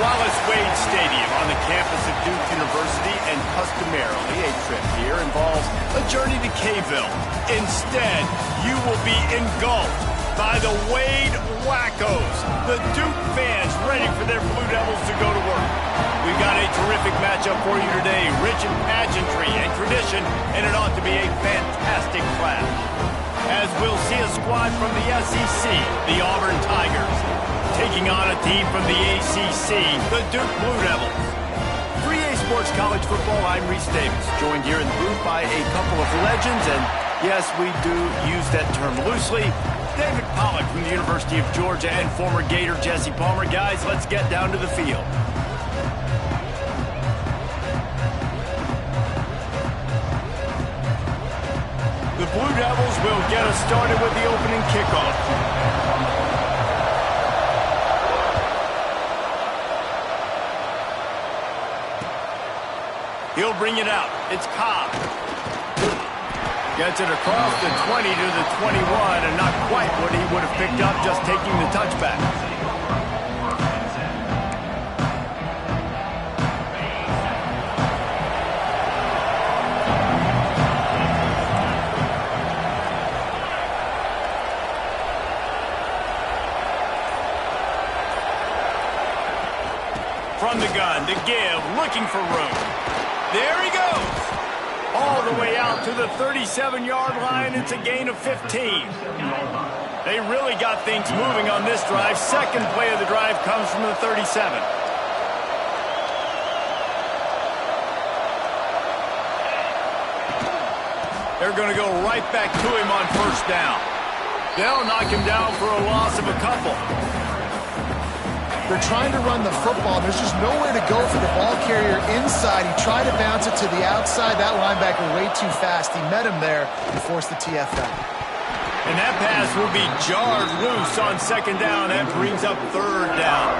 Wallace Wade Stadium on the campus of Duke University, and customarily a trip here involves a journey to K-ville. Instead, you will be engulfed by the Wade Wackos, the Duke fans ready for their Blue Devils to go to work. We've got a terrific matchup for you today, rich in pageantry and tradition, and it ought to be a fantastic clash. As we'll see a squad from the SEC, the Auburn Tigers, taking on a team from the ACC, the Duke Blue Devils. For EA Sports College Football, I'm Reese Davis, joined here in the booth by a couple of legends, and yes, we do use that term loosely. David Pollack from the University of Georgia and former Gator Jesse Palmer. Guys, let's get down to the field. The Blue Devils will get us started with the opening kickoff. He'll bring it out. It's Cobb. Gets it across the 20 to the 21, and not quite what he would have picked up just taking the touchback. From the gun to give, looking for room. There he goes. All the way out to the 37-yard line. It's a gain of 15. They really got things moving on this drive. Second play of the drive comes from the 37. They're going to go right back to him on first down. They'll knock him down for a loss of a couple. They're trying to run the football. There's just nowhere to go for the ball carrier inside. He tried to bounce it to the outside. That linebacker way too fast. He met him there and forced the TFL. And that pass will be jarred loose on second down. That brings up third down.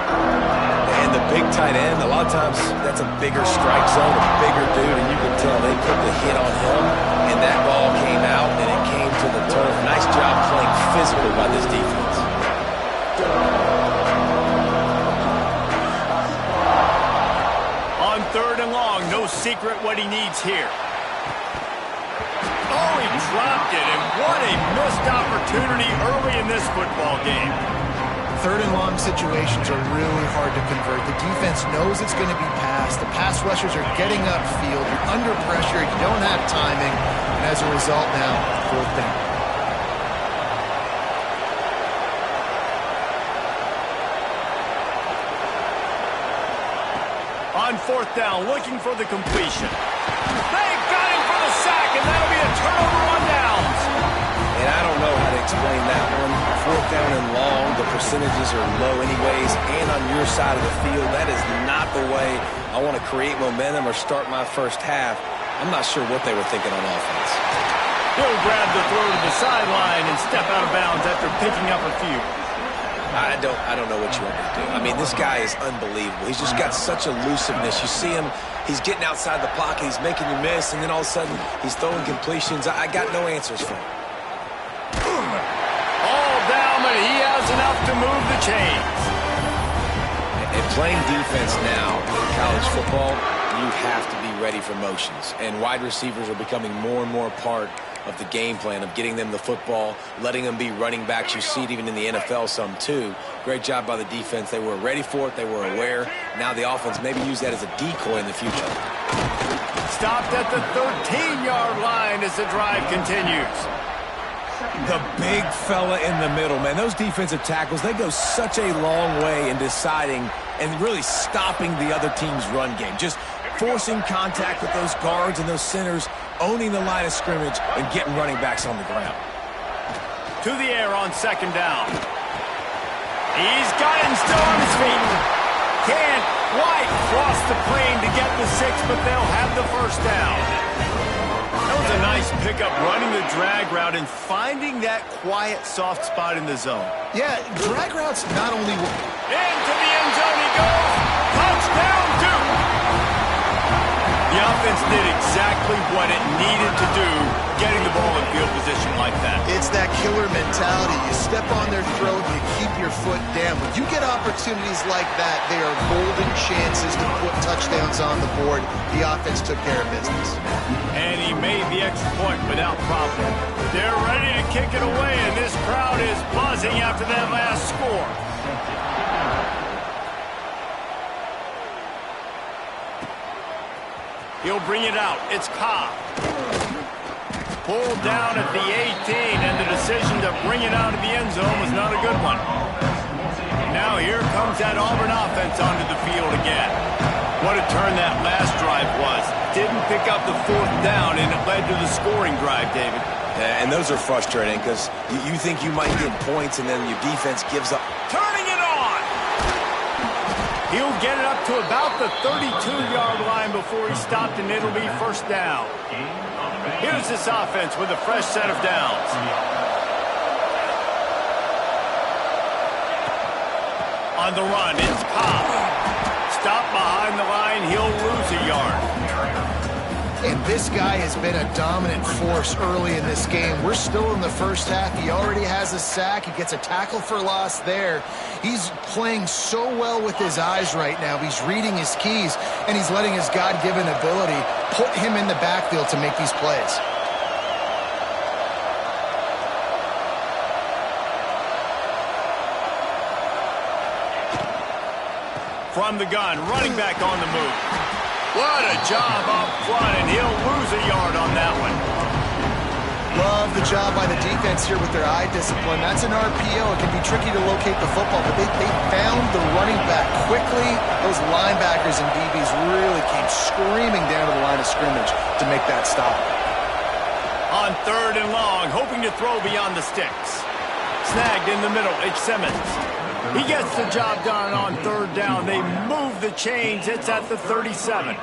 And the big tight end, a lot of times that's a bigger strike zone, a bigger dude, and you can tell they put the hit on him, and that ball came out, and it came to the turf. Nice job playing physical by this defense. Third and long, no secret what he needs here. Oh, he dropped it, and what a missed opportunity early in this football game. Third and long situations are really hard to convert. The defense knows it's going to be passed. The pass rushers are getting upfield. You're under pressure. You don't have timing. And as a result now, fourth down. On fourth down, looking for the completion. They got him for the sack, and that'll be a turnover on downs. And I don't know how to explain that one. Fourth down and long, the percentages are low anyways, and on your side of the field, that is not the way I want to create momentum or start my first half. I'm not sure what they were thinking on offense. He'll grab the throw to the sideline and step out of bounds after picking up a few. I don't know what you want me to do. I mean, this guy is unbelievable. He's just got such elusiveness. You see him, he's getting outside the pocket, he's making you miss, and then all of a sudden, he's throwing completions. I got no answers for him. All down, but he has enough to move the chains. And playing defense now in college football, you have to be ready for motions. And wide receivers are becoming more and more part of the game plan of getting them the football, letting them be running backs. You see it even in the NFL some too. Great job by the defense. They were ready for it. They were aware. Now the offense maybe use that as a decoy in the future. Stopped at the 13-yard line as the drive continues. The big fella in the middle, man. Those defensive tackles, they go such a long way in deciding and really stopping the other team's run game. Just forcing contact with those guards and those centers, owning the line of scrimmage, and getting running backs on the ground. To the air on second down. He's got him still on his feet. Can't quite cross the plane to get the 6, but they'll have the first down. That was a nice pickup, running the drag route and finding that quiet, soft spot in the zone. Yeah, drag routes not only... Into the end zone he goes. Touchdown, Duke. The offense did exactly what it needed to do, getting the ball in field position like that. It's that killer mentality. You step on their throat and you keep your foot down. When you get opportunities like that, they are golden chances to put touchdowns on the board. The offense took care of business. And he made the extra point without problem. They're ready to kick it away, and this crowd is buzzing after that last score. He'll bring it out. It's Cobb. Pulled down at the 18, and the decision to bring it out of the end zone was not a good one. Now here comes that Auburn offense onto the field again. What a turn that last drive was. Didn't pick up the 4th down, and it led to the scoring drive, David. And those are frustrating because you think you might get points, and then your defense gives up. Turning it on! He'll get it up to about the 32-yard line before he's stopped, and it'll be first down. Here's this offense with a fresh set of downs. On the run, it's Cobb. Stop behind the line, he'll lose a yard. And this guy has been a dominant force early in this game. We're still in the first half. He already has a sack. He gets a tackle for loss there. He's playing so well with his eyes right now. He's reading his keys, and he's letting his God-given ability put him in the backfield to make these plays. From the gun, running back on the move. What a job up front, and he'll lose a yard on that one. Love the job by the defense here with their eye discipline. That's an RPO. It can be tricky to locate the football, but they found the running back quickly. Those linebackers and DBs really came screaming down to the line of scrimmage to make that stop. On 3rd and long, hoping to throw beyond the sticks. Snagged in the middle, it's Simmons. He gets the job done on 3rd down. They move the chains. It's at the 37.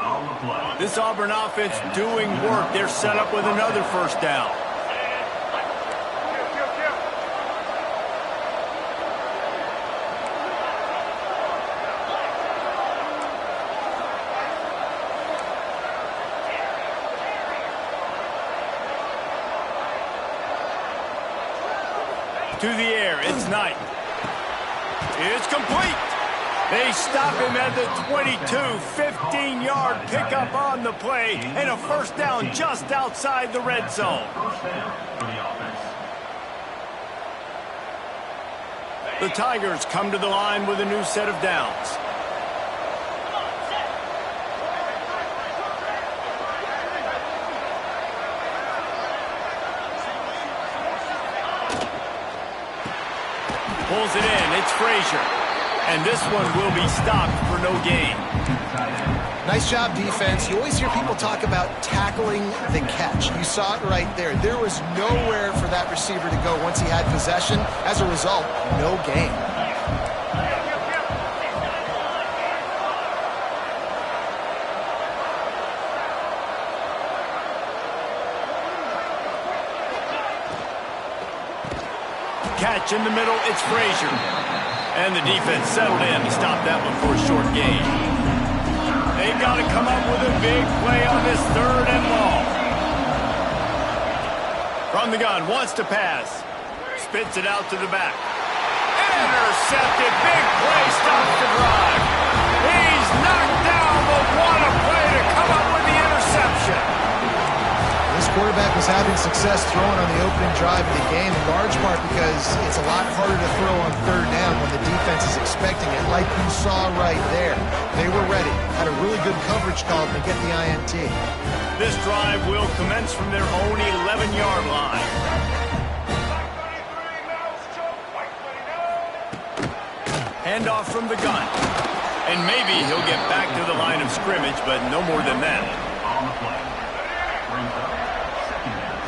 This Auburn offense doing work. They're set up with another first down. To the air, it's Knight. It's complete. They stop him at the 22, 15-yard pickup on the play, and a first down just outside the red zone. The Tigers come to the line with a new set of downs. Pulls it in, it's Frazier. And this one will be stopped for no gain. Nice job, defense. You always hear people talk about tackling the catch. You saw it right there. There was nowhere for that receiver to go once he had possession. As a result, no gain. Catch in the middle, it's Frazier. And the defense settled in to stop that one for a short gain. They've got to come up with a big play on this 3rd and long. From the gun, wants to pass. Spits it out to the back. Intercepted, big play, stops the drive. He's knocked down, but what a play to come up with the interception. This quarterback was having success throwing on the opening drive of the game, in large part because it's a lot harder to throw on 3rd down when the defense is expecting it, like you saw right there. They were ready, had a really good coverage call to get the INT. This drive will commence from their own 11-yard line. Handoff from the gun. And maybe he'll get back to the line of scrimmage, but no more than that. On the play. Brings up second down.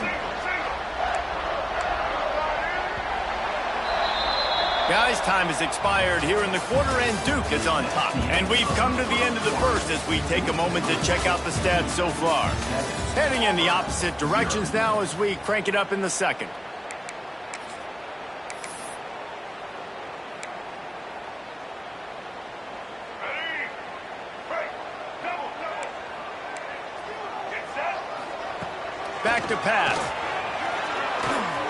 Guys, time has expired here in the quarter, and Duke is on top. And we've come to the end of the first as we take a moment to check out the stats so far. Heading in the opposite directions now as we crank it up in the second. Back to pass.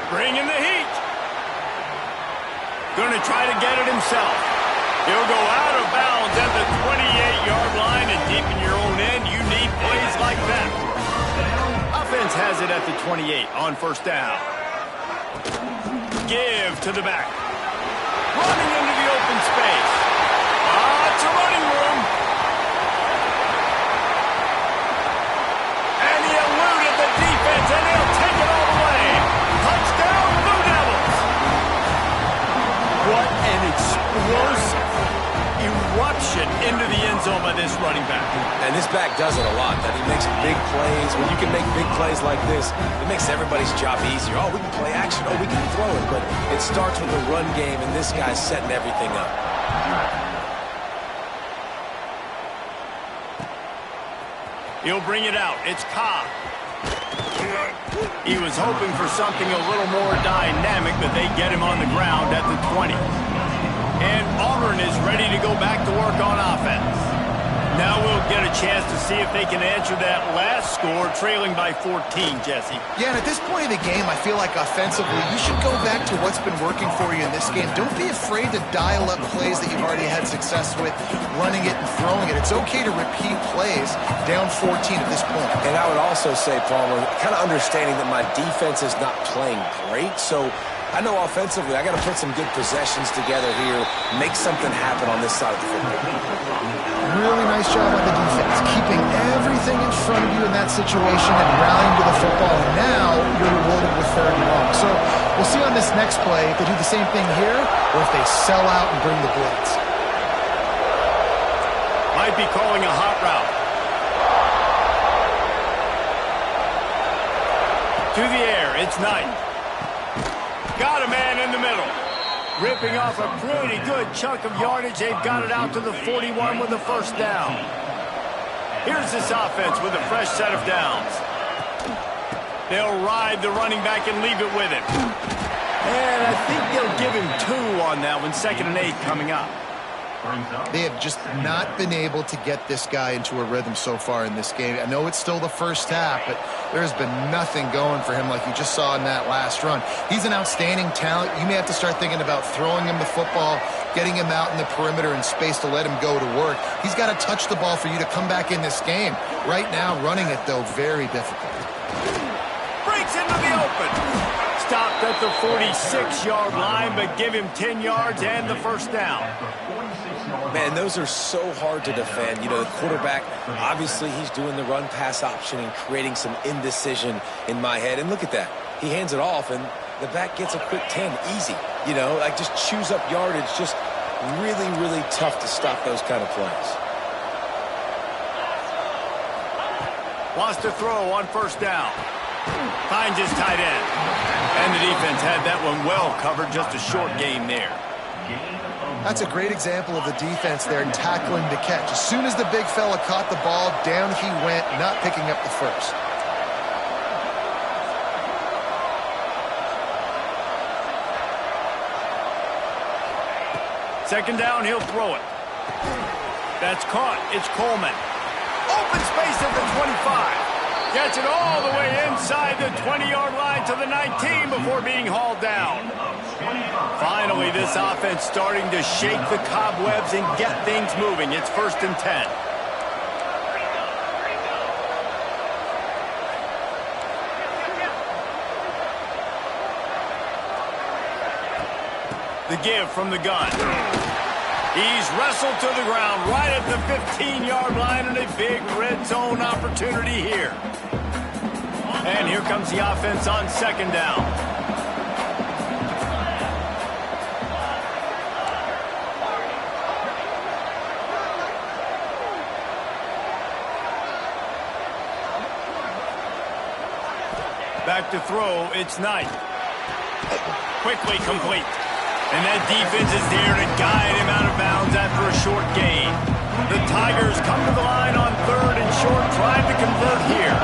Bringing the heat. Going to try to get it himself. He'll go out of bounds at the 28-yard it at the 28 on first down. Give to the back. Running into the open space. It's a running room. And he eluded the defense, and he'll take it all the way. Touchdown, Blue Devils. What an explosive eruption into the end zone by this running back. And this back does it a lot. That he makes big plays. When you can make big plays like this, it makes everybody's job easier. Oh, we can play action. Oh, we can throw it. But it starts with the run game, and this guy's setting everything up. He'll bring it out. It's Cobb. He was hoping for something a little more dynamic, but they get him on the ground at the 20. And Auburn is ready to go back to work on offense. Now we'll get a chance to see if they can answer that last score, trailing by 14, Jesse. Yeah, and at this point in the game, I feel like offensively, you should go back to what's been working for you in this game. Don't be afraid to dial up plays that you've already had success with, running it and throwing it. It's okay to repeat plays down 14 at this point. And I would also say, Palmer, kind of understanding that my defense is not playing great, so I know offensively I got to put some good possessions together here, make something happen on this side of the football. Really nice job on the defense, keeping everything in front of you in that situation and rallying to the football. And now you're rewarded with 3rd and long. So we'll see on this next play if they do the same thing here or if they sell out and bring the blitz. Might be calling a hot route. To the air, it's Knight. Got a man in the middle. Ripping off a pretty good chunk of yardage. They've got it out to the 41 with the first down. Here's this offense with a fresh set of downs. They'll ride the running back and leave it with him. And I think they'll give him 2 on that one. 2nd and 8 coming up. They have just not been able to get this guy into a rhythm so far in this game. I know it's still the first half, but there's been nothing going for him like you just saw in that last run. He's an outstanding talent. You may have to start thinking about throwing him the football, getting him out in the perimeter in space to let him go to work. He's got to touch the ball for you to come back in this game. Right now, running it, though, very difficult. Breaks into the open. Stopped at the 46-yard line, but give him 10 yards and the first down. Man, those are so hard to defend. You know, the quarterback, obviously he's doing the run-pass option and creating some indecision in my head. And look at that. He hands it off, and the back gets a quick 10. Easy. You know, like just chews up yardage. Just really, really tough to stop those kind of plays. Wants to throw on first down. Finds his tight end. And the defense had that one well covered. Just a short game there. That's a great example of the defense there tackling the catch. As soon as the big fella caught the ball, down he went, not picking up the first. Second down, he'll throw it. That's caught. It's Coleman. Open space at the 25. Gets it all the way inside the 20-yard line to the 19 before being hauled down. Finally, this offense starting to shake the cobwebs and get things moving. It's 1st and 10. The give from the gun. He's wrestled to the ground right at the 15-yard line and a big red zone opportunity here. And here comes the offense on 2nd down. Back to throw, it's Knight. Quickly complete. And that defense is there to guide him out of bounds after a short gain. The Tigers come to the line on 3rd and short, trying to convert here.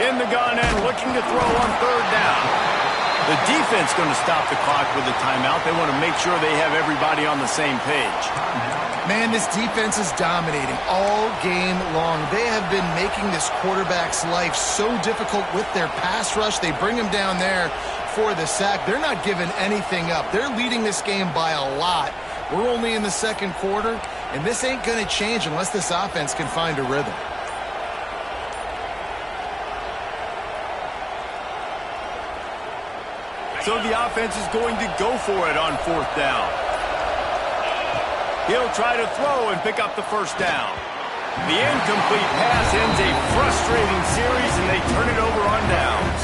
In the gun and looking to throw on 3rd down. The defense going to stop the clock with a timeout. They want to make sure they have everybody on the same page. Man, this defense is dominating all game long. They have been making this quarterback's life so difficult with their pass rush. They bring him down there for the sack. They're not giving anything up. They're leading this game by a lot. We're only in the 2nd quarter, and this ain't going to change unless this offense can find a rhythm. So the offense is going to go for it on 4th down. He'll try to throw and pick up the first down. The incomplete pass ends a frustrating series, and they turn it over on downs.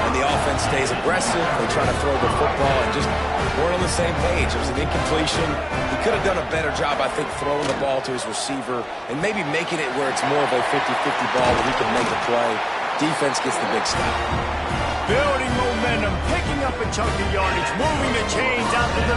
And the offense stays aggressive. They try to throw the football and just weren't on the same page. It was an incompletion. He could have done a better job, I think, throwing the ball to his receiver and maybe making it where it's more of a 50-50 ball where he can make a play. Defense gets the big stop. Building momentum, picking up a chunk of yardage, moving the chains out to the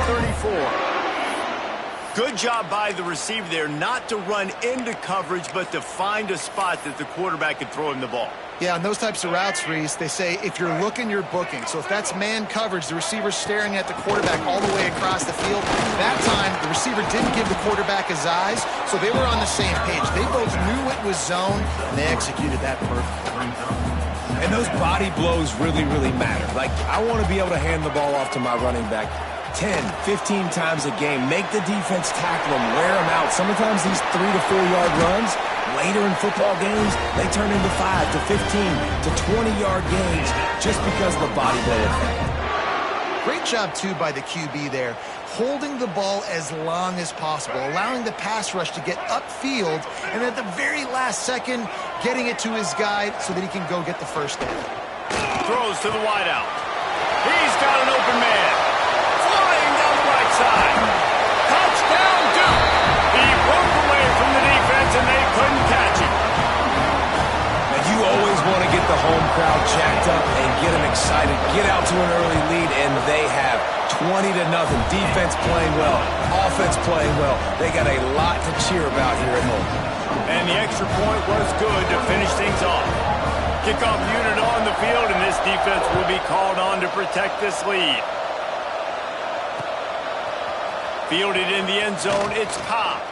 34. Good job by the receiver there not to run into coverage, but to find a spot that the quarterback could throw him the ball. Yeah, on those types of routes, Reese, they say if you're looking, you're booking. So if that's man coverage, the receiver's staring at the quarterback all the way across the field. That time, the receiver didn't give the quarterback his eyes, so they were on the same page. They both knew it was zone, and they executed that perfectly. And those body blows really, really matter. Like, I want to be able to hand the ball off to my running back 10, 15 times a game. Make the defense tackle them, wear them out. Sometimes these 3 to 4 yard runs, later in football games, they turn into 5 to 15 to 20-yard gains just because of the body blow effect. Great job, too, by the QB there, holding the ball as long as possible, allowing the pass rush to get upfield, and at the very last second, getting it to his guy so that he can go get the first down. Throws to the wideout. He's got an open man. Flying down the right side. Touchdown, Duke. He broke away from the defense, and they couldn't catch him. And you always want to get the home crowd jacked up and get them excited. Get out to an early lead, and they have 20-0. Defense playing well. Offense playing well. They got a lot to cheer about here at home. And the extra point was good to finish things off. Kickoff unit on the field, and this defense will be called on to protect this lead. Fielded in the end zone, it's Cobb.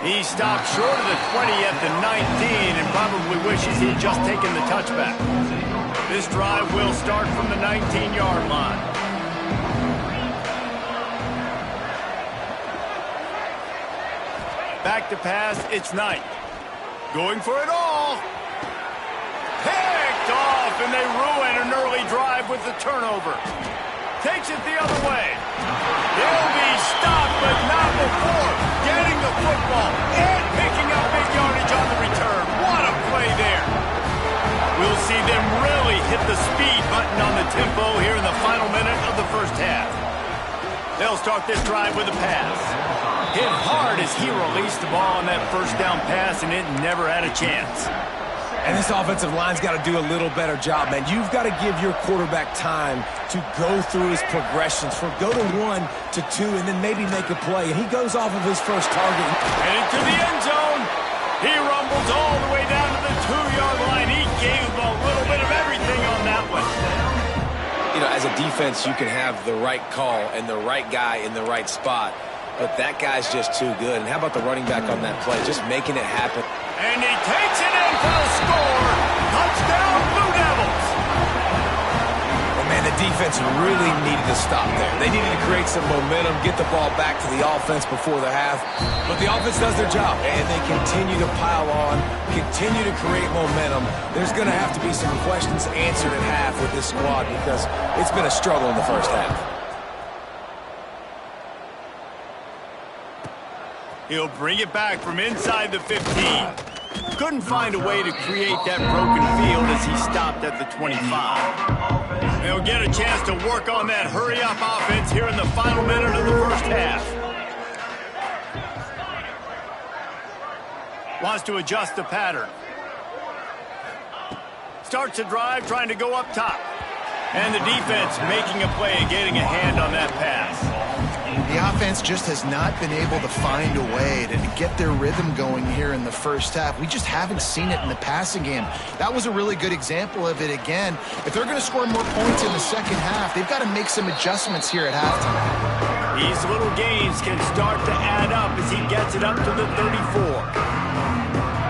He stopped short of the 20 at the 19 and probably wishes he'd just taken the touchback. This drive will start from the 19-yard line. Back to pass, it's Knight. Going for it all. Picked off, and they ruin an early drive with the turnover. Takes it the other way. They'll be stopped, but not before getting the football and picking up big yardage on the return. What a play there. We'll see them really hit the speed button on the tempo here in the final minute of the first half. They'll start this drive with a pass. Hit hard as he released the ball on that first down pass, and it never had a chance. And this offensive line's got to do a little better job, man. You've got to give your quarterback time to go through his progressions from go to 1 to 2 and then maybe make a play. And he goes off of his first target. And into the end zone. He rumbles all the way down to the 2-yard line. He gave a little bit of everything on that one. You know, as a defense, you can have the right call and the right guy in the right spot, but that guy's just too good. And how about the running back on that play? Just making it happen. And he takes it in for the score. Touchdown, Blue Devils. And man, the defense really needed to stop there. They needed to create some momentum, get the ball back to the offense before the half. But the offense does their job, and they continue to pile on, continue to create momentum. There's going to have to be some questions answered at half with this squad because it's been a struggle in the first half. He'll bring it back from inside the 15. Couldn't find a way to create that broken field as he stopped at the 25. They'll get a chance to work on that hurry-up offense here in the final minute of the first half. Wants to adjust the pattern. Starts a drive trying to go up top. And the defense making a play and getting a hand on that pass. The offense just has not been able to find a way to get their rhythm going here in the first half. We just haven't seen it in the passing game. That was a really good example of it again. If they're going to score more points in the second half, they've got to make some adjustments here at halftime. These little gains can start to add up as he gets it up to the 34.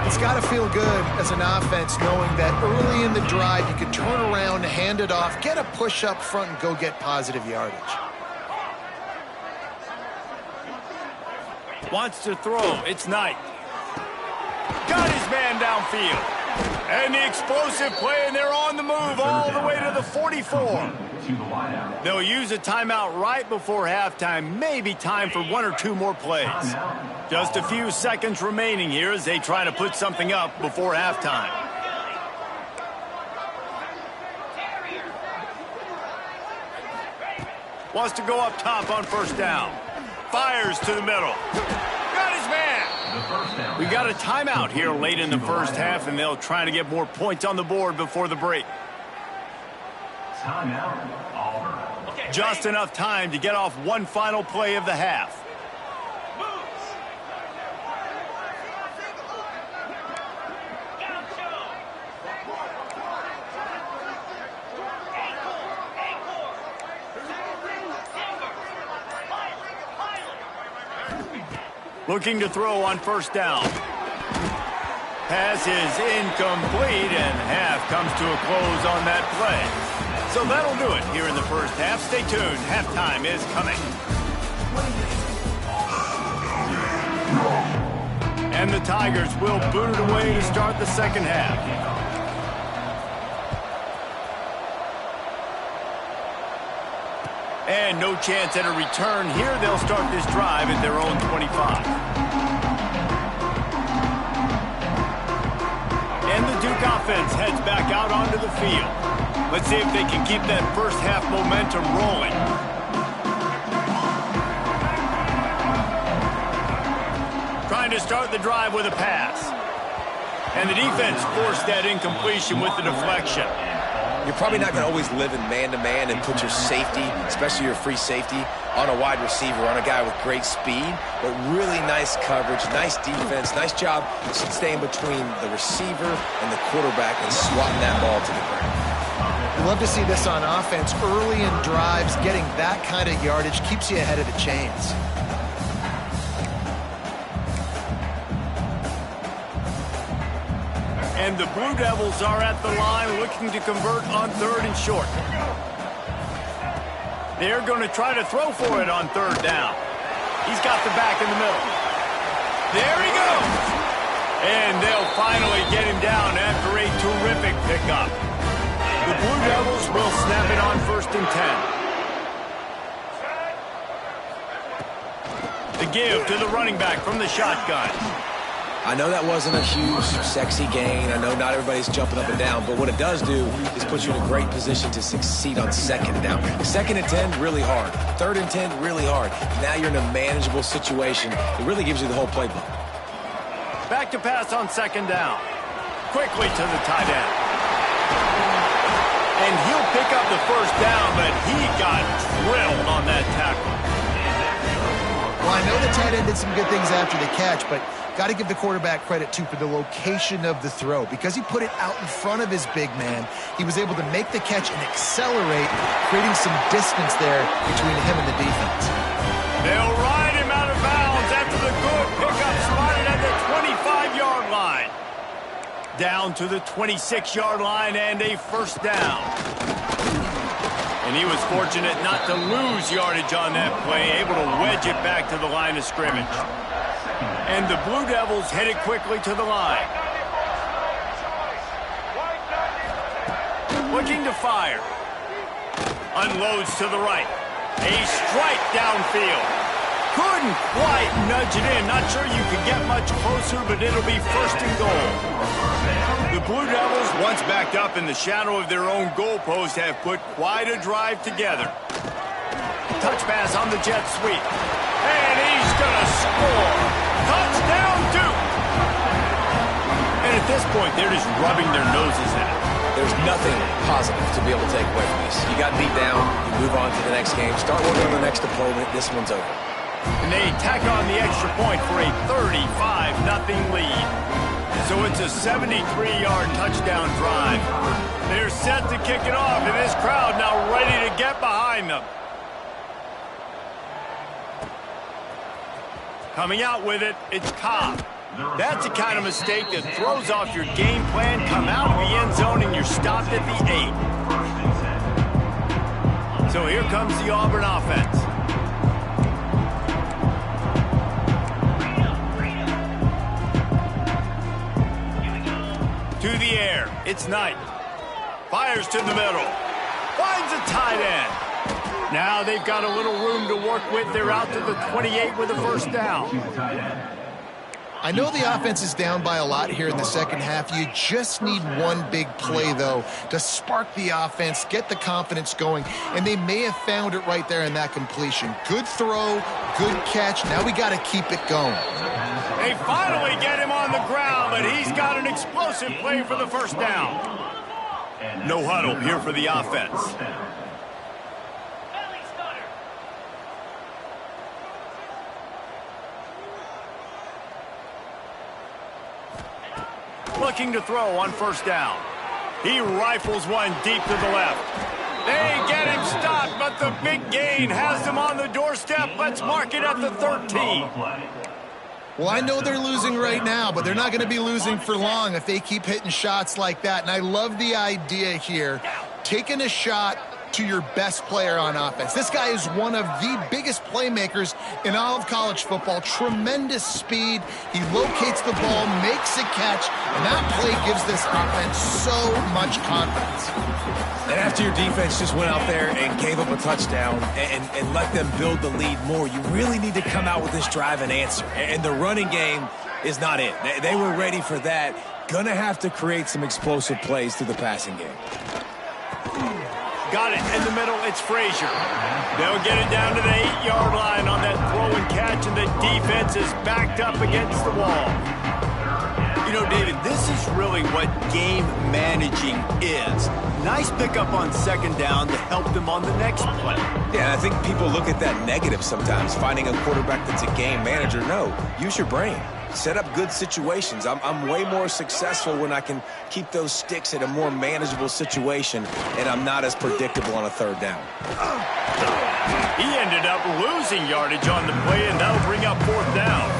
It's got to feel good as an offense knowing that early in the drive you can turn around, hand it off, get a push up front, and go get positive yardage. Wants to throw. It's Knight. Got his man downfield. And the explosive play, and they're on the move all the way to the 44. to the wideout. They'll use a timeout right before halftime. Maybe time for one or two more plays. Just a few seconds remaining here as they try to put something up before halftime. Wants to go up top on first down. Fires to the middle. Got his man. We got a timeout here late in the first half, and they'll try to get more points on the board before the break. Timeout, Auburn. Just enough time to get off one final play of the half. Looking to throw on first down. Pass is incomplete, and half comes to a close on that play. So that'll do it here in the first half. Stay tuned. Halftime is coming. And the Tigers will boot it away to start the second half. And no chance at a return here. They'll start this drive at their own 25. And the Duke offense heads back out onto the field. Let's see if they can keep that first half momentum rolling. Trying to start the drive with a pass. And the defense forced that incompletion with the deflection. You're probably not going to always live in man-to-man and put your safety, especially your free safety, on a wide receiver, on a guy with great speed, but really nice coverage, nice defense, nice job staying between the receiver and the quarterback and swatting that ball to the ground. You love to see this on offense. Early in drives, getting that kind of yardage keeps you ahead of the chains. And the Blue Devils are at the line looking to convert on third and short. They're going to try to throw for it on third down. He's got the back in the middle. There he goes. And they'll finally get him down after a terrific pickup. The Blue Devils will snap it on first and 10. The give to the running back from the shotgun. I know that wasn't a huge, sexy gain. I know not everybody's jumping up and down, but what it does do is put you in a great position to succeed on second down. Second and 10, really hard. Third and 10, really hard. Now you're in a manageable situation. It really gives you the whole playbook. Back to pass on second down. Quickly to the tight end. And he'll pick up the first down, but he got drilled on that tackle. Well, I know the tight end did some good things after the catch, but got to give the quarterback credit, too, for the location of the throw. Because he put it out in front of his big man, he was able to make the catch and accelerate, creating some distance there between him and the defense. They'll ride him out of bounds after the good pickup spotted at the 25-yard line. Down to the 26-yard line and a first down. And he was fortunate not to lose yardage on that play, able to wedge it back to the line of scrimmage. And the Blue Devils headed quickly to the line. Looking to fire. Unloads to the right. A strike downfield. Couldn't quite nudge it in. Not sure you could get much closer, but it'll be first and goal. The Blue Devils, once backed up in the shadow of their own goalpost, have put quite a drive together. Touch pass on the jet sweep. And he's going to score. Touchdown, Duke! And at this point, they're just rubbing their noses at it. There's nothing positive to be able to take away from this. You got beat down, you move on to the next game, start working on the next opponent, this one's over. And they tack on the extra point for a 35-0 lead. So it's a 73-yard touchdown drive. They're set to kick it off, and this crowd now ready to get behind them. Coming out with it, it's Cobb. That's the kind of mistake that throws off your game plan. Come out of the end zone, and you're stopped at the 8. So here comes the Auburn offense. To the air. It's Knight. Fires to the middle. Finds finds a tight end. Now they've got a little room to work with. They're out to the 28 with a first down. I know the offense is down by a lot here in the second half. You just need one big play, though, to spark the offense, get the confidence going, and they may have found it right there in that completion. Good throw, good catch. Now we got to keep it going. They finally get him on the ground, but he's got an explosive play for the first down. No huddle here for the offense. Looking to throw on first down. He rifles one deep to the left. They get him stopped, but the big gain has them on the doorstep. Let's mark it at the 13. Well, I know they're losing right now, but they're not going to be losing for long if they keep hitting shots like that. And I love the idea here, taking a shot to your best player on offense. This guy is one of the biggest playmakers in all of college football. Tremendous speed. He locates the ball, makes a catch, and that play gives this offense so much confidence. And after your defense just went out there and gave up a touchdown and let them build the lead more, you really need to come out with this drive and answer. And the running game is not it. They were ready for that. Gonna have to create some explosive plays through the passing game. Got it in the middle. It's Frazier. They'll get it down to the 8-yard line on that throw and catch, and the defense is backed up against the wall. You know, David, this is really what game managing is. Nice pickup on second down to help them on the next play. Yeah, I think people look at that negative sometimes, finding a quarterback that's a game manager. No, use your brain. Set up good situations. I'm way more successful when I can keep those sticks at a more manageable situation, and I'm not as predictable on a third down. He ended up losing yardage on the play, and that'll bring up fourth down.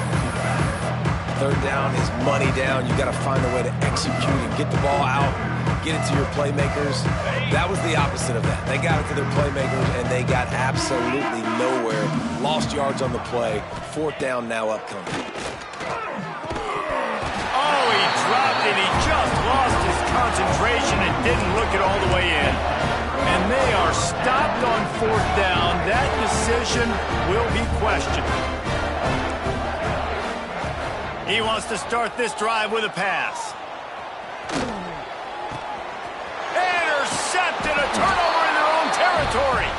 Third down is money down. You got to find a way to execute and get the ball out, get it to your playmakers. That was the opposite of that. They got it to their playmakers, and they got absolutely nowhere. Lost yards on the play. Fourth down now upcoming. Oh, he dropped it. He just lost his concentration and didn't look it all the way in. And they are stopped on fourth down. That decision will be questioned. He wants to start this drive with a pass. Intercepted, a turnover in their own territory.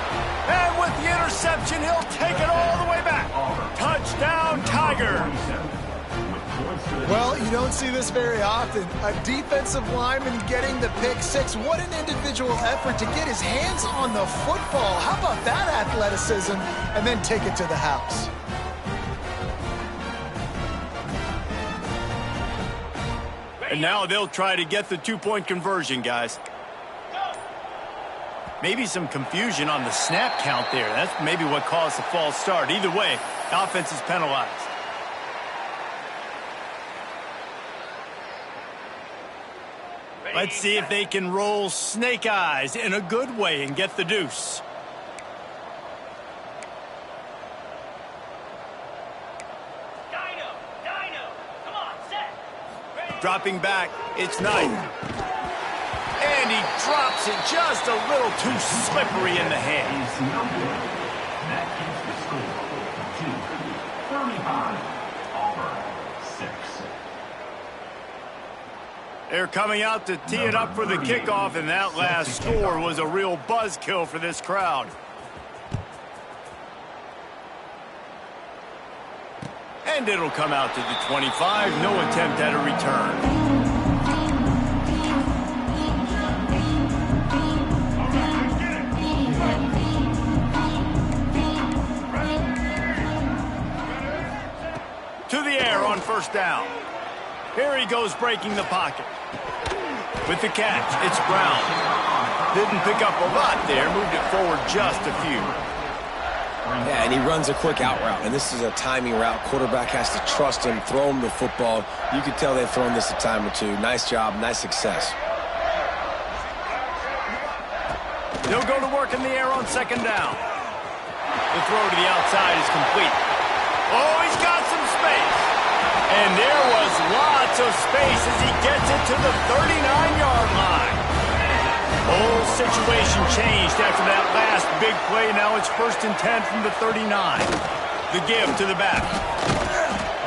And with the interception, he'll take it all the way back. Touchdown, Tigers. Well, you don't see this very often. A defensive lineman getting the pick six. What an individual effort to get his hands on the football. How about that athleticism? And then take it to the house. And now they'll try to get the two-point conversion, guys. Maybe some confusion on the snap count there. That's maybe what caused the false start. Either way, offense is penalized. Let's see if they can roll snake eyes in a good way and get the deuce. Dropping back, it's Knight. And he drops it just a little too slippery in the hands. That is the score. 2-35. Auburn, 6. They're coming out to tee it up for the kickoff, and that last score was a real buzzkill for this crowd. And it'll come out to the 25. No attempt at a return. To the air on first down. Here he goes breaking the pocket. With the catch, it's Brown. Didn't pick up a lot there. Moved it forward just a few. Yeah, and he runs a quick out route, and this is a timing route. Quarterback has to trust him, throw him the football. You can tell they've thrown this a time or two. Nice job, nice success. They'll go to work in the air on second down. The throw to the outside is complete. Oh, he's got some space. And there was lots of space as he gets it to the 39-yard line. Whole situation changed after that last big play. Now it's 1st and 10 from the 39. The give to the back.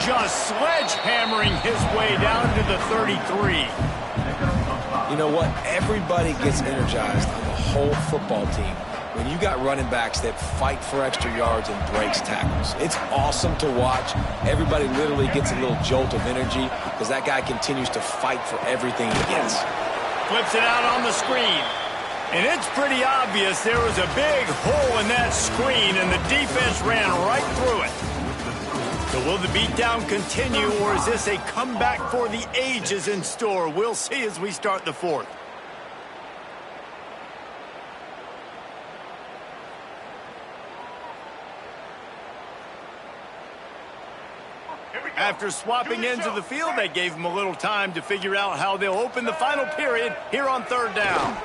Just sledgehammering his way down to the 33. You know what? Everybody gets energized on the whole football team when you got running backs that fight for extra yards and breaks tackles. It's awesome to watch. Everybody literally gets a little jolt of energy because that guy continues to fight for everything he gets. Flips it out on the screen. And it's pretty obvious there was a big hole in that screen, and the defense ran right through it. So will the beatdown continue, or is this a comeback for the ages in store? We'll see as we start the 4th. After swapping ends of the field, they gave him a little time to figure out how they'll open the final period here on 3rd down.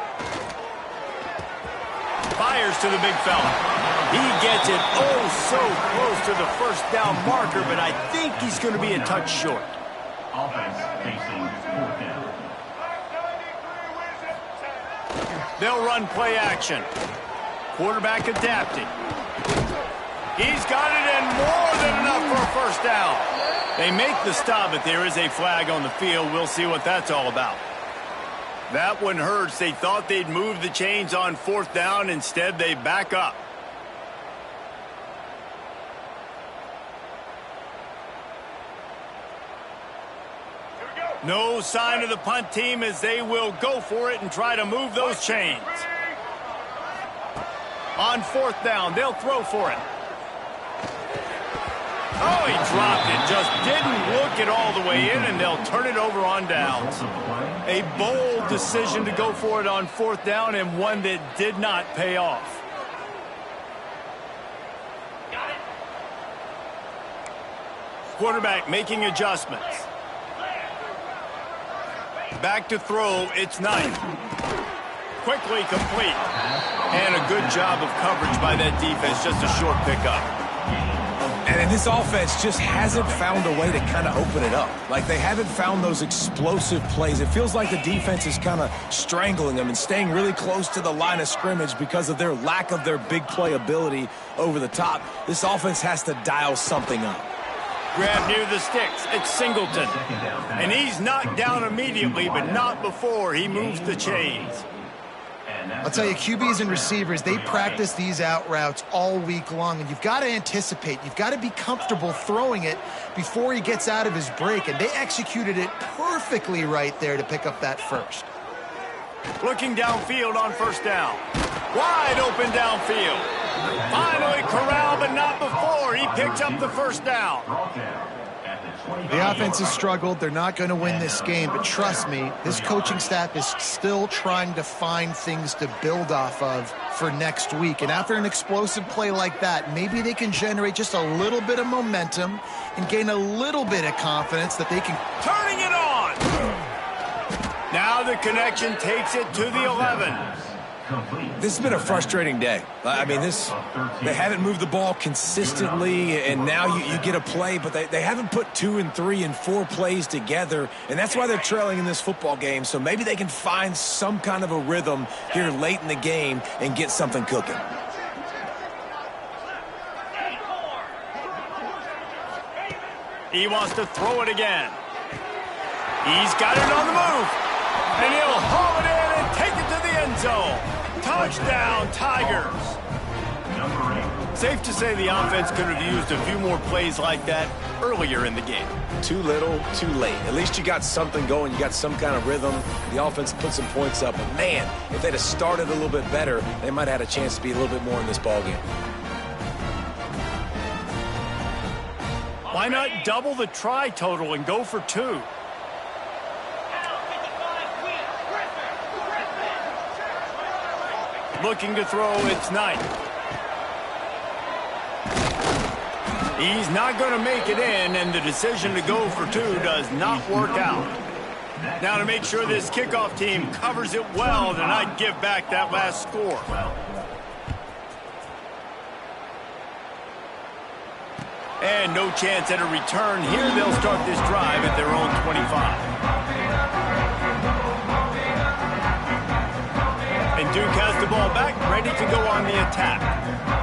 Fires to the big fella. He gets it oh so close to the 1st down marker, but I think he's going to be a touch short. Offense facing 4th down. They'll run play action. Quarterback adapting. He's got it in more than enough for a 1st down. They make the stop, but there is a flag on the field. We'll see what that's all about. That one hurts. They thought they'd move the chains on 4th down. Instead, they back up. No sign of the punt team as they will go for it and try to move those chains. On 4th down, they'll throw for it. Oh, he dropped it. Just didn't look it all the way in, and they'll turn it over on downs. A bold decision to go for it on 4th down, and one that did not pay off. Quarterback making adjustments. Back to throw, it's Knight. Quickly complete. And a good job of coverage by that defense, just a short pickup. And this offense just hasn't found a way to kind of open it up. Like, they haven't found those explosive plays. It feels like the defense is kind of strangling them and staying really close to the line of scrimmage because of their lack of their big play ability over the top. This offense has to dial something up. Grab near the sticks. It's Singleton. And he's knocked down immediately, but not before he moves the chains. I'll tell you, QBs and receivers, they practice these out routes all week long, and you've got to anticipate. You've got to be comfortable throwing it before he gets out of his break, and they executed it perfectly right there to pick up that 1st. Looking downfield on 1st down. Wide open downfield. Finally corralled, but not before. He picks up the 1st down. The offense has struggled. They're not going to win this game, but trust me, this coaching staff is still trying to find things to build off of for next week. And after an explosive play like that, maybe they can generate just a little bit of momentum and gain a little bit of confidence that they can. Turning it on! Now the connection takes it to the 11. This has been a frustrating day. I mean, they haven't moved the ball consistently, and now you get a play, but they haven't put 2 and 3 and 4 plays together, and that's why they're trailing in this football game. So maybe they can find some kind of a rhythm here late in the game and get something cooking. He wants to throw it again. He's got it on the move, and he'll haul it in and take it to the end zone. Touchdown, Tigers. Safe to say the offense could have used a few more plays like that earlier in the game. Too little, too late. At least you got something going. You got some kind of rhythm. The offense put some points up. But, man, if they'd have started a little bit better, they might have had a chance to be a little bit more in this ballgame. Why not double the try total and go for 2? Looking to throw, it's Knight. He's not going to make it in, and the decision to go for 2 does not work out. Now to make sure this kickoff team covers it well, then I'd give back that last score. And no chance at a return here. They'll start this drive at their own 25. And Duke has the ball back, ready to go on the attack.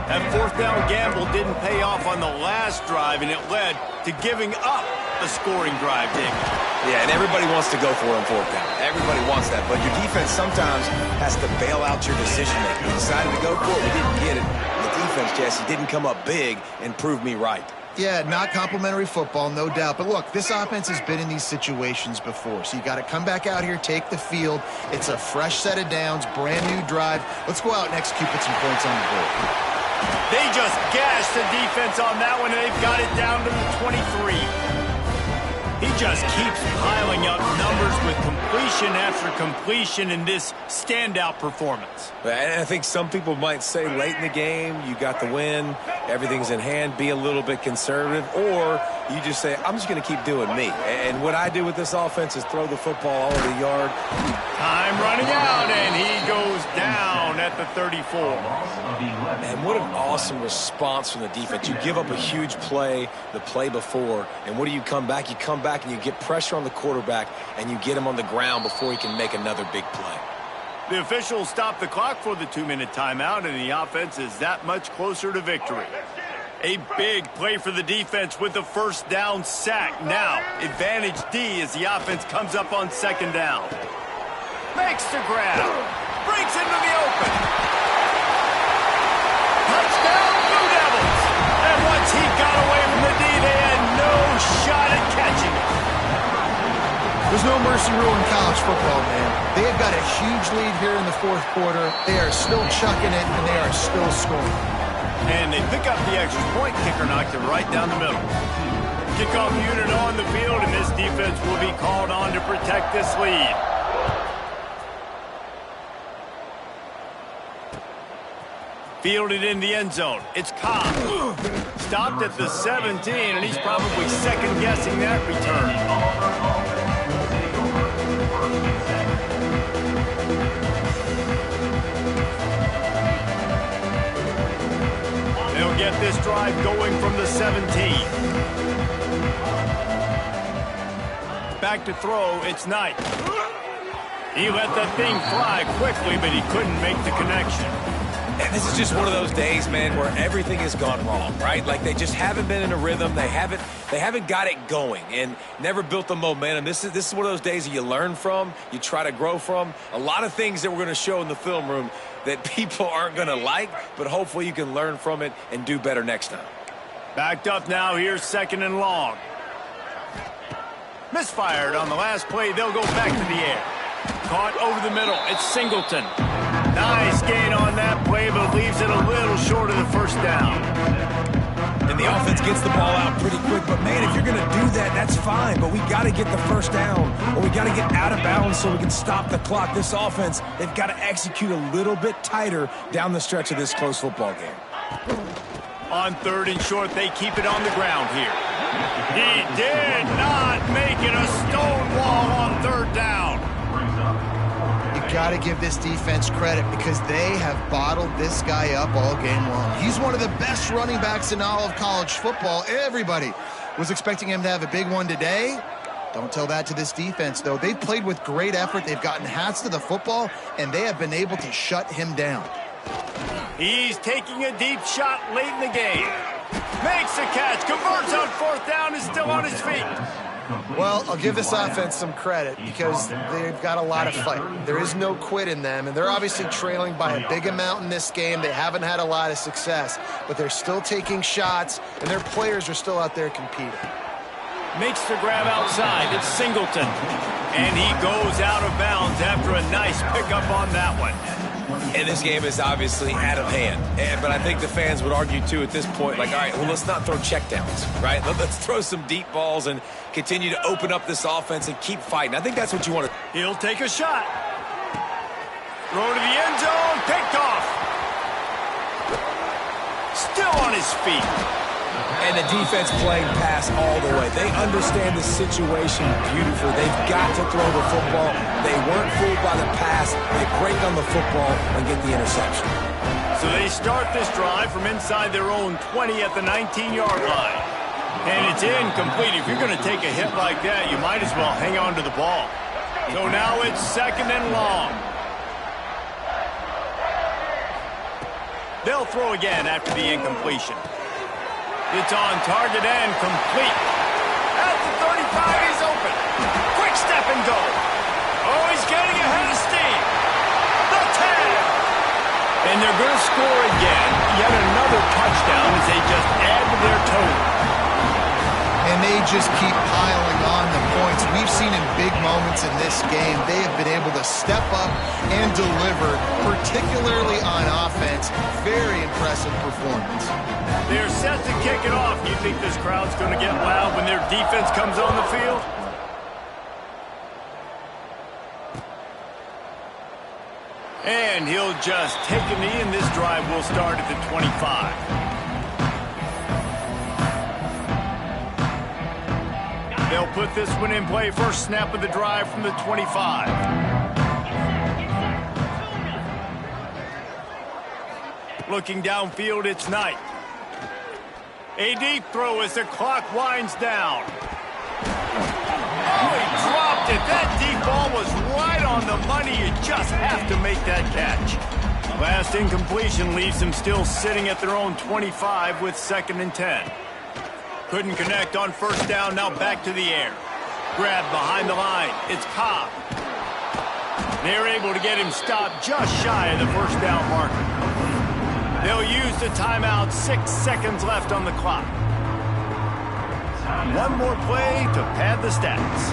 That fourth down gamble didn't pay off on the last drive, and it led to giving up a scoring drive, Dick. Yeah, and everybody wants to go for it on fourth down. Everybody wants that, but your defense sometimes has to bail out your decision-making. We decided to go for it. We didn't get it. The defense, Jesse, didn't come up big and prove me right. Yeah, not complimentary football, no doubt. But look, this offense has been in these situations before. So you got to come back out here, take the field. It's a fresh set of downs, brand new drive. Let's go out and execute, put some points on the board. They just gashed the defense on that one, and they've got it down to the 23. He just keeps piling up numbers with completion after completion in this standout performance. And I think some people might say late in the game, you got the win, everything's in hand, be a little bit conservative, or you just say, I'm just going to keep doing me. And what I do with this offense is throw the football all over the yard. Time running out, and he goes down at the 34. And what an awesome response from the defense. You give up a huge play the play before, and what do you come back? You come back and you get pressure on the quarterback, and you get him on the ground before he can make another big play. The officials stop the clock for the 2-minute timeout, and the offense is that much closer to victory. A big play for the defense with the first down sack. Now, advantage D as the offense comes up on second down. Makes the grab. Breaks into the open. Touchdown, Blue Devils. And once he got away from the D, they had no shot at catching it. There's no mercy rule in college football, man. They have got a huge lead here in the fourth quarter. They are still chucking it, and they are still scoring. And they pick up the extra point. Kicker knocked it right down the middle. Kickoff unit on the field, and this defense will be called on to protect this lead. Fielded in the end zone. It's Cobb. Stopped at the 17, and he's probably second-guessing that return. They'll get this drive going from the 17. Back to throw, it's Knight. He let that thing fly quickly, but he couldn't make the connection. And this is just one of those days, man, where everything has gone wrong, right? Like they just haven't been in a rhythm. They haven't got it going and never built the momentum. This is one of those days that you learn from, you try to grow from. A lot of things that we're going to show in the film room that people aren't going to like, but hopefully you can learn from it and do better next time. Backed up now, here's second and long. Misfired on the last play, they'll go back to the air. Caught over the middle, it's Singleton. Nice gain on that play, but leaves it a little short of the first down. And the offense gets the ball out pretty quick, but man, if you're going to do that, that's fine, but we got to get the first down, or we got to get out of bounds so we can stop the clock. This offense, they've got to execute a little bit tighter down the stretch of this close football game. On third and short, they keep it on the ground here. He did not make it a stone wall on third down. Got to give this defense credit because they have bottled this guy up all game long. He's one of the best running backs in all of college football. Everybody was expecting him to have a big one today. Don't tell that to this defense, though. They've played with great effort. They've gotten hats to the football, and they have been able to shut him down. He's taking a deep shot late in the game. Makes the catch, converts on fourth down, is still on his feet. Well, I'll give this offense some credit because they've got a lot of fight. There is no quit in them, and they're obviously trailing by a big amount in this game. They haven't had a lot of success, but they're still taking shots, and their players are still out there competing. Makes the grab outside. It's Singleton. And he goes out of bounds after a nice pickup on that one. And this game is obviously out of hand. But I think the fans would argue, too, at this point, like, all right, well, let's not throw checkdowns, right? Let's throw some deep balls and continue to open up this offense and keep fighting. I think that's what you want to. He'll take a shot. Throw to the end zone. Picked off. Still on his feet. And the defense playing pass all the way. They understand the situation beautifully. They've got to throw the football. They weren't fooled by the pass. They break on the football and get the interception. So they start this drive from inside their own 20 at the 19-yard line. And it's incomplete. If you're going to take a hit like that, you might as well hang on to the ball. So now it's second and long. They'll throw again after the incompletion. It's on target and complete. At the 35, he's open. Quick step and go. Oh, he's getting ahead of steam. The 10. And they're going to score again. Yet another touchdown as they just add to their total. And they just keep piling on the points. We've seen in big moments in this game, they have been able to step up and deliver, particularly on offense. Very impressive performance. They're set to kick it off. You think this crowd's going to get loud when their defense comes on the field? And he'll just take a knee, and this drive will start at the 25. They'll put this one in play. First snap of the drive from the 25. Looking downfield, it's Knight. A deep throw as the clock winds down. Oh, he dropped it. That deep ball was right on the money. You just have to make that catch. Last incompletion leaves them still sitting at their own 25 with 2nd and 10. Couldn't connect on first down, now back to the air. Grab behind the line, it's Cobb. They're able to get him stopped just shy of the first down marker. They'll use the timeout, 6 seconds left on the clock. One more play to pad the stats.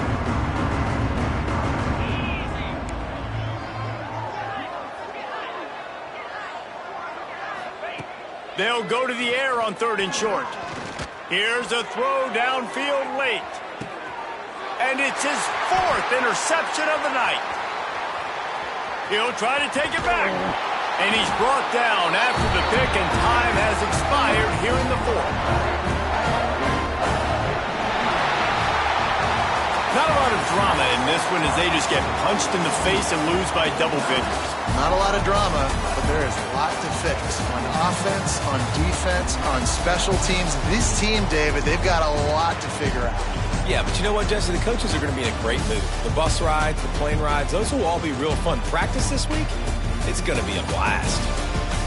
They'll go to the air on 3rd and short. Here's a throw downfield late. And it's his 4th interception of the night. He'll try to take it back. And he's brought down after the pick, and time has expired here in the 4th. Not a lot of drama in this one as they just get punched in the face and lose by double figures. Not a lot of drama, but there is a lot to fix. On offense, on defense, on special teams. This team, David, they've got a lot to figure out. Yeah, but you know what, Jesse? The coaches are going to be in a great mood. The bus rides, the plane rides, those will all be real fun. Practice this week, it's going to be a blast.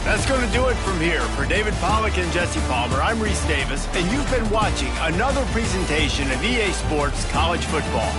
That's going to do it from here. For David Pollack and Jesse Palmer, I'm Reese Davis, and you've been watching another presentation of EA Sports College Football.